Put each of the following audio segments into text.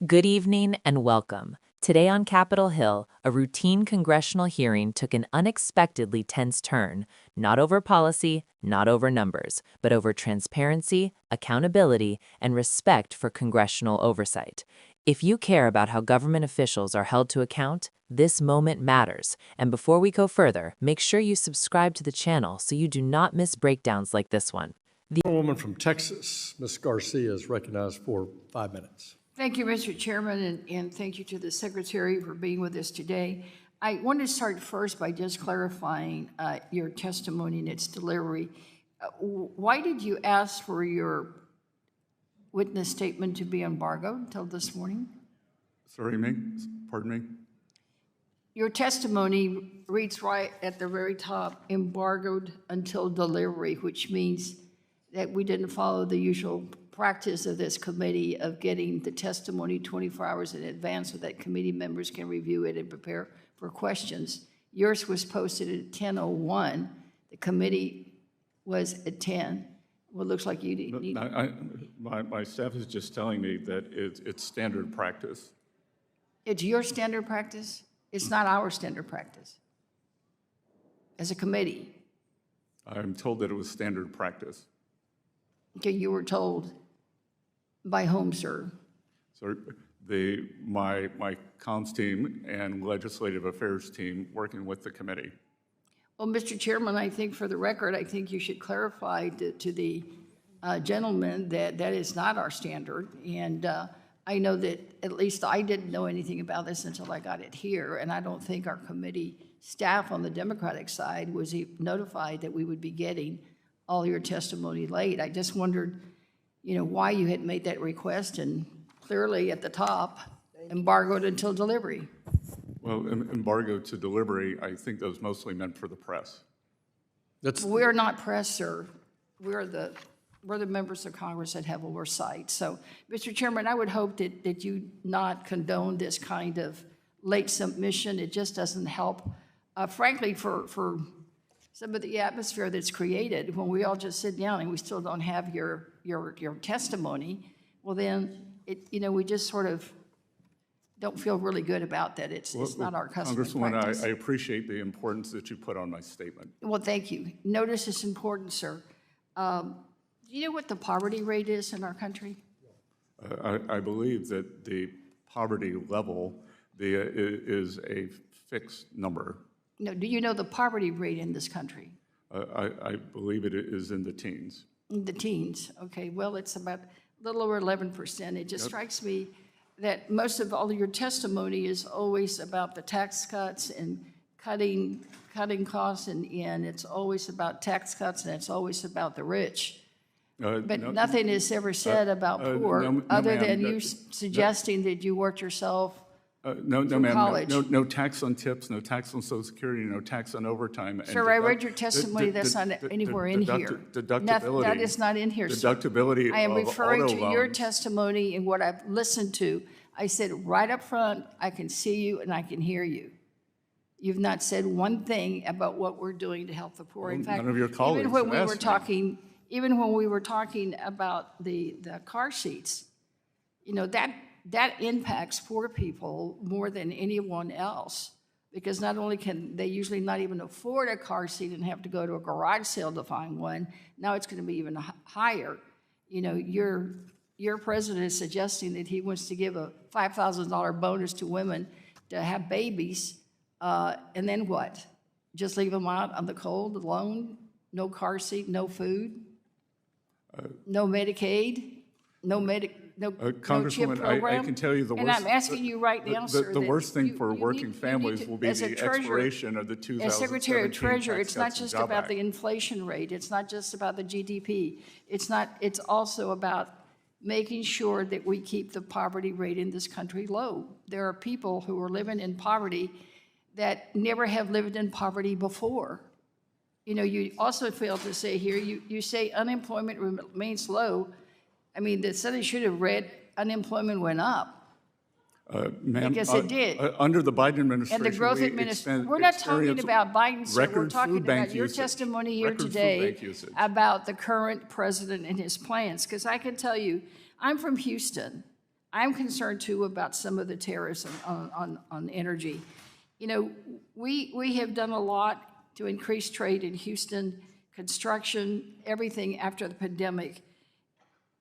Good evening and welcome. Today on Capitol Hill, a routine congressional hearing took an unexpectedly tense turn, not over policy, not over numbers, but over transparency, accountability, and respect for congressional oversight. If you care about how government officials are held to account, this moment matters. And before we go further, make sure you subscribe to the channel so you do not miss breakdowns like this one. The woman from Texas, Ms. Garcia, is recognized for 5 minutes. Thank you, Mr. Chairman, and thank you to the Secretary for being with us today. I want to start first by just clarifying your testimony and its delivery. Why did you ask for your witness statement to be embargoed until this morning? Sorry, pardon me? Your testimony reads right at the very top, embargoed until delivery, which means that we didn't follow the usual practice of this committee of getting the testimony 24 hours in advance so that committee members can review it and prepare for questions. Yours was posted at 10:01. The committee was at 10. Well, it looks like you need... My staff is just telling me that it's standard practice. It's your standard practice? It's not our standard practice as a committee. I'm told that it was standard practice. Okay, you were told by whom, sir? So my comms team and legislative affairs team working with the committee. Well, Mr. Chairman, I think for the record, I think you should clarify to the gentleman that that is not our standard. And I know that at least I didn't know anything about this until I got it here. And I don't think our committee staff on the Democratic side was notified that we would be getting all your testimony late. I just wondered, why you had made that request, and clearly at the top, embargoed until delivery. Well, embargo to delivery, I think that was mostly meant for the press. We're not press, sir. We're the members of Congress that have oversight. So, Mr. Chairman, I would hope that you not condone this kind of late submission. It just doesn't help, frankly, for some of the atmosphere that's created when we all just sit down and we still don't have your testimony. Well, then, we just sort of don't feel really good about that. It's not our custom. Congresswoman, I appreciate the importance that you put on my statement. Well, thank you. Notice it's important, sir. Do you know what the poverty rate is in our country? I believe that the poverty level is a fixed number. No, do you know the poverty rate in this country? I believe it is in the teens. In the teens, okay. Well, it's about a little over 11%. It just strikes me that most of all of your testimony is always about the tax cuts and cutting costs, and it's always about tax cuts, and it's always about the rich. But nothing is ever said about poor, other than you suggesting that you worked yourself. No, ma'am. No tax on tips, no tax on Social Security, no tax on overtime. Sir, I read your testimony. That's not anywhere in here. Deductibility. That is not in here, sir. Deductibility. I am referring to your loans. testimony and what I've listened to. I said right up front, I can see you and I can hear you. You've not said one thing about what we're doing to help the poor. In fact, none of your colleagues even when we were talking about the car seats, that impacts poor people more than anyone else, because not only can they usually not even afford a car seat and have to go to a garage sale to find one, now it's going to be even higher. Your president is suggesting that he wants to give a $5,000 bonus to women to have babies, and then what? Just leave them out on the cold alone? No car seat, no food, no Medicaid, no Congresswoman, chip program. I can tell you the worst. And I'm asking you right now, sir. The worst thing for working families will be the expiration of the 2017 As Secretary of Treasurer, it's not just about Act. the inflation rate. It's not just about the GDP. It's also about making sure that we keep the poverty rate in this country low. There are people who are living in poverty that never have lived in poverty before. You also failed to say here, you say unemployment remains low. I mean, the Senate should have read unemployment went up. Ma'am, because it did. Under the Biden administration, And the growth administration, we're not talking about Biden, sir. We're talking about your testimony here today about the current president and his plans. Because I can tell you, I'm from Houston. I'm concerned too about some of the tariffs on energy. You know, we have done a lot to increase trade in Houston, construction, everything after the pandemic.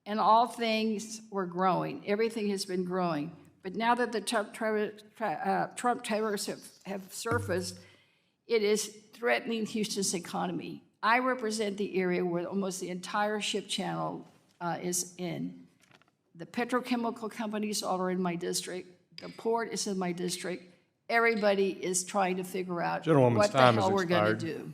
And all things were growing. Everything has been growing. But now that the Trump tariffs have surfaced, it is threatening Houston's economy. I represent the area where almost the entire ship channel is in. The petrochemical companies all are in my district. The port is in my district. Everybody is trying to figure out what the hell we're going to do.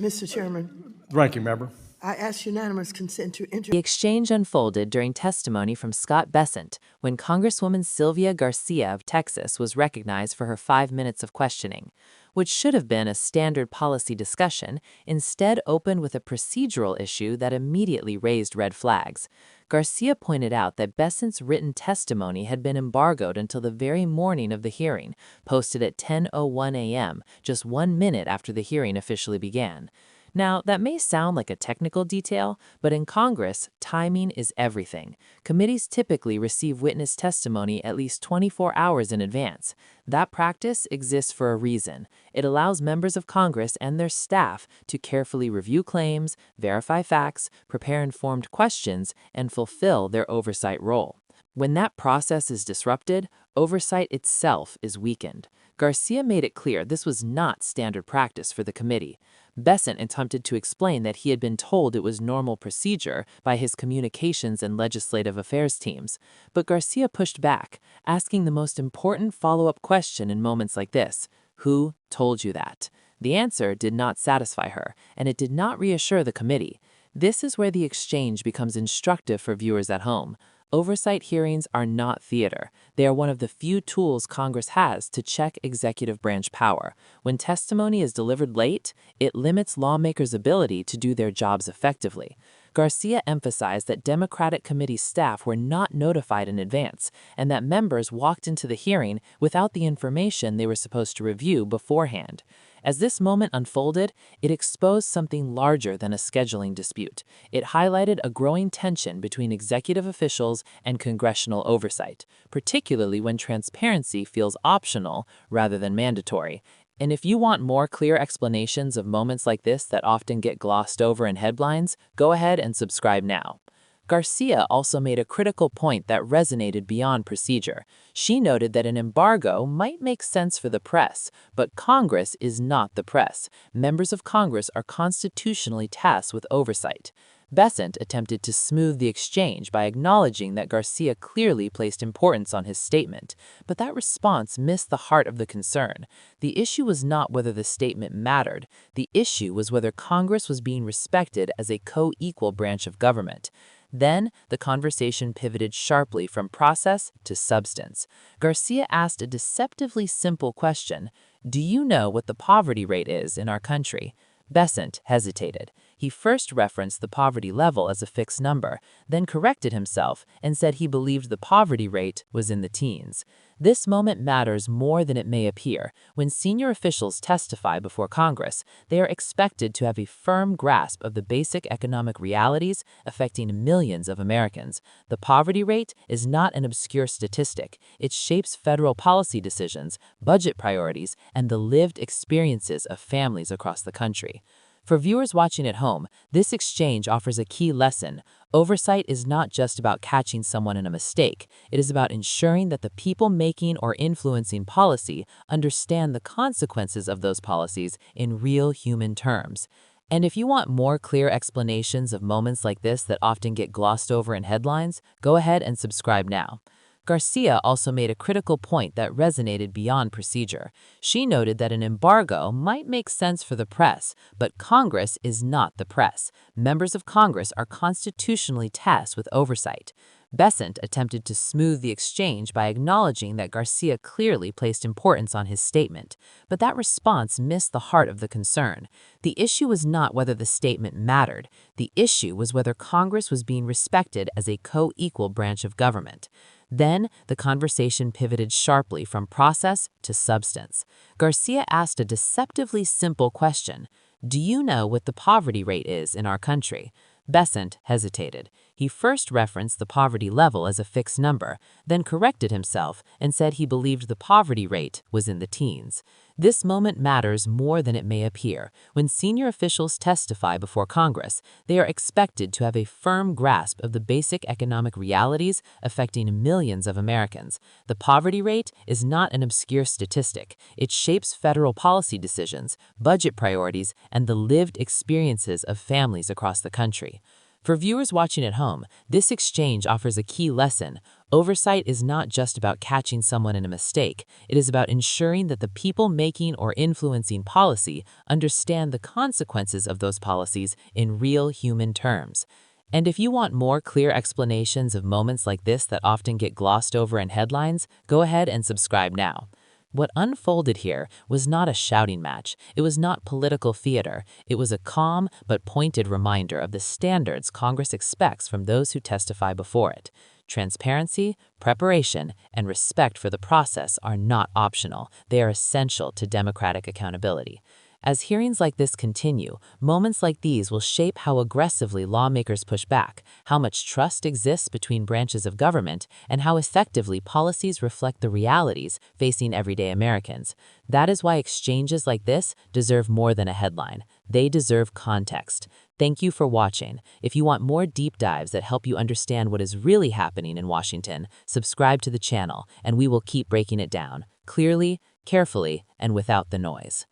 Mr. Chairman, The ranking member. I ask unanimous consent to enter. The exchange unfolded during testimony from Scott Bessent when Congresswoman Sylvia Garcia of Texas was recognized for her 5 minutes of questioning, which should have been a standard policy discussion, instead opened with a procedural issue that immediately raised red flags. Garcia pointed out that Bessent's written testimony had been embargoed until the very morning of the hearing, posted at 10:01 a.m., just 1 minute after the hearing officially began. Now, that may sound like a technical detail, but in Congress, timing is everything. Committees typically receive witness testimony at least 24 hours in advance. That practice exists for a reason. It allows members of Congress and their staff to carefully review claims, verify facts, prepare informed questions, and fulfill their oversight role. When that process is disrupted, oversight itself is weakened. Garcia made it clear this was not standard practice for the committee. Bessent attempted to explain that he had been told it was normal procedure by his communications and legislative affairs teams, but Garcia pushed back, asking the most important follow-up question in moments like this: who told you that? The answer did not satisfy her, and it did not reassure the committee. This is where the exchange becomes instructive for viewers at home. Oversight hearings are not theater. They are one of the few tools Congress has to check executive branch power. When testimony is delivered late, it limits lawmakers' ability to do their jobs effectively. Garcia emphasized that Democratic committee staff were not notified in advance, and that members walked into the hearing without the information they were supposed to review beforehand. As this moment unfolded, it exposed something larger than a scheduling dispute. It highlighted a growing tension between executive officials and congressional oversight, particularly when transparency feels optional rather than mandatory. And if you want more clear explanations of moments like this that often get glossed over in headlines, go ahead and subscribe now. Garcia also made a critical point that resonated beyond procedure. She noted that an embargo might make sense for the press, but Congress is not the press. Members of Congress are constitutionally tasked with oversight. Bessent attempted to smooth the exchange by acknowledging that Garcia clearly placed importance on his statement, but that response missed the heart of the concern. The issue was not whether the statement mattered. The issue was whether Congress was being respected as a co-equal branch of government. Then, the conversation pivoted sharply from process to substance. Garcia asked a deceptively simple question: do you know what the poverty rate is in our country? Bessent hesitated. He first referenced the poverty level as a fixed number, then corrected himself and said he believed the poverty rate was in the teens. This moment matters more than it may appear. When senior officials testify before Congress, they are expected to have a firm grasp of the basic economic realities affecting millions of Americans. The poverty rate is not an obscure statistic. It shapes federal policy decisions, budget priorities, and the lived experiences of families across the country. For viewers watching at home, this exchange offers a key lesson. Oversight is not just about catching someone in a mistake. It is about ensuring that the people making or influencing policy understand the consequences of those policies in real human terms. And if you want more clear explanations of moments like this that often get glossed over in headlines, go ahead and subscribe now. Garcia also made a critical point that resonated beyond procedure. She noted that an embargo might make sense for the press, but Congress is not the press. Members of Congress are constitutionally tasked with oversight. Bessent attempted to smooth the exchange by acknowledging that Garcia clearly placed importance on his statement, but that response missed the heart of the concern. The issue was not whether the statement mattered. The issue was whether Congress was being respected as a co-equal branch of government. Then, the conversation pivoted sharply from process to substance. Garcia asked a deceptively simple question: do you know what the poverty rate is in our country? Bessent hesitated. He first referenced the poverty level as a fixed number, then corrected himself and said he believed the poverty rate was in the teens. This moment matters more than it may appear. When senior officials testify before Congress, they are expected to have a firm grasp of the basic economic realities affecting millions of Americans. The poverty rate is not an obscure statistic. It shapes federal policy decisions, budget priorities, and the lived experiences of families across the country. For viewers watching at home, this exchange offers a key lesson. Oversight is not just about catching someone in a mistake. It is about ensuring that the people making or influencing policy understand the consequences of those policies in real human terms. And if you want more clear explanations of moments like this that often get glossed over in headlines, go ahead and subscribe now. What unfolded here was not a shouting match. It was not political theater. It was a calm but pointed reminder of the standards Congress expects from those who testify before it. Transparency, preparation, and respect for the process are not optional. They are essential to democratic accountability. As hearings like this continue, moments like these will shape how aggressively lawmakers push back, how much trust exists between branches of government, and how effectively policies reflect the realities facing everyday Americans. That is why exchanges like this deserve more than a headline. They deserve context. Thank you for watching. If you want more deep dives that help you understand what is really happening in Washington, subscribe to the channel, and we will keep breaking it down, clearly, carefully, and without the noise.